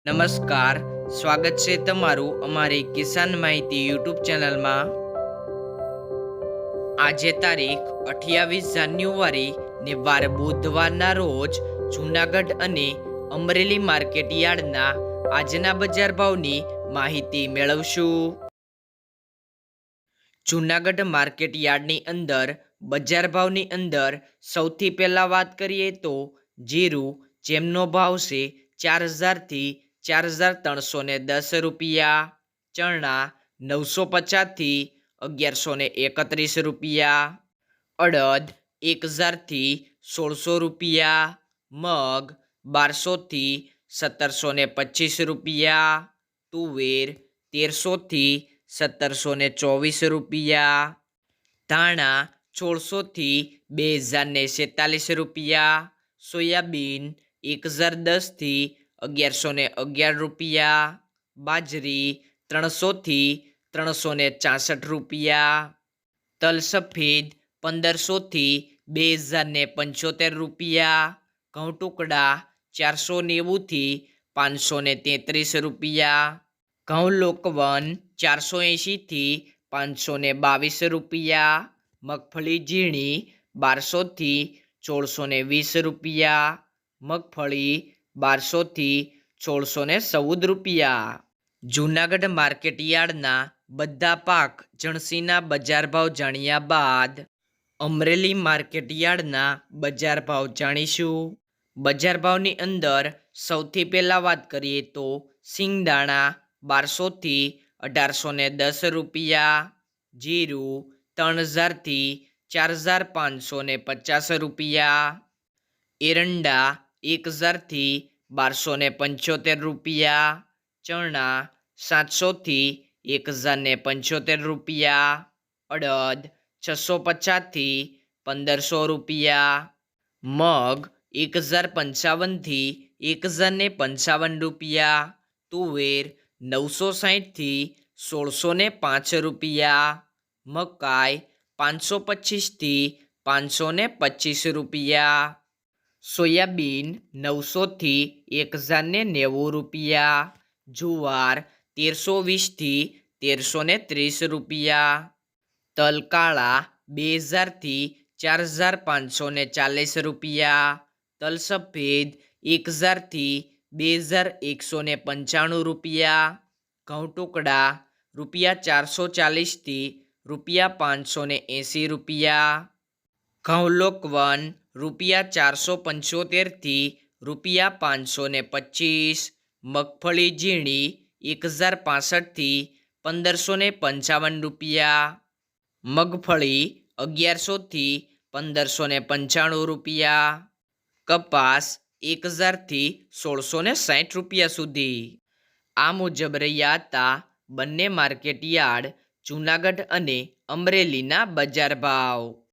નમસ્કાર, સ્વાગત છે તમારું અમારી કિસાન માહિતી યુટ્યુબ ચેનલમાં। આજે તારીખ 28 જાન્યુઆરી ને વાર બુધવારના રોજ જૂનાગઢ અને અમરેલી માર્કેટ યાર્ડના આજના બજાર ભાવની માહિતી મેળવશું। જૂનાગઢ માર્કેટ યાર્ડની અંદર બજાર ભાવની અંદર સૌથી પહેલાં વાત કરીએ તો જીરું, જેમનો ભાવ છે 4000 થી 4310 રૂપિયા, ચણા 950 થી 1131 રૂપિયા, અડદ 1000 થી 1600 રૂપિયા, મગ 1200 થી 1725 રૂપિયા, તુવેર 1300 થી 1724 રૂપિયા, ધાણા 1600 થી 2046 રૂપિયા, સોયાબીન 1010 થી 1111 રૂપિયા, બાજરી 300 થી 366 રૂપિયા, તલ સફેદ 1500 થી 2075 રૂપિયા, ઘઉં ટુકડા 490 થી 533 રૂપિયા, ઘઉં લોકવન 480 થી 522 રૂપિયા, મગફળી ઝીણી 1200 થી 1620 રૂપિયા, મગફળી 1200 થી 1614 રૂપિયા। જૂનાગઢ માર્કેટ યાર્ડના બધા પાક જણસીના બજાર ભાવ જાણ્યા બાદ અમરેલી માર્કેટ યાર્ડના બજાર ભાવ જાણીશું। બજાર ભાવની અંદર સૌથી પહેલાં વાત કરીએ તો સિંગદાણા 1200 થી 1810 રૂપિયા, જીરું 3000 થી 4550 રૂપિયા, એરંડા 1000 થી 1275 રૂપિયા, ચણા 700 થી 1075 રૂપિયા, અડદ 650 થી 1500 રૂપિયા, મગ 1055 થી 1055 રૂપિયા, તુવેર 960 થી 1605 રૂપિયા, મકાઈ 525 થી 525 રૂપિયા, સોયાબીન 900 થી 1090 રૂપિયા, જુવાર 1320 થી 1330 રૂપિયા, તલ કાળા 2000 થી 4540 રૂપિયા, તલ સફેદ 1000 થી 2195 રૂપિયા, ઘઉં ટુકડા ₹440 થી ₹580 રૂપિયા, ઘઉં લોકવન ₹475 થી ₹525, મગફળી ઝીણી 1065 થી 1555 રૂપિયા, મગફળી 1100 થી 1595 રૂપિયા, કપાસ 1000 થી 1660 રૂપિયા સુધી। આ મુજબ રહ્યા હતા બંને માર્કેટ યાર્ડ જૂનાગઢ અને અમરેલીના બજાર ભાવ।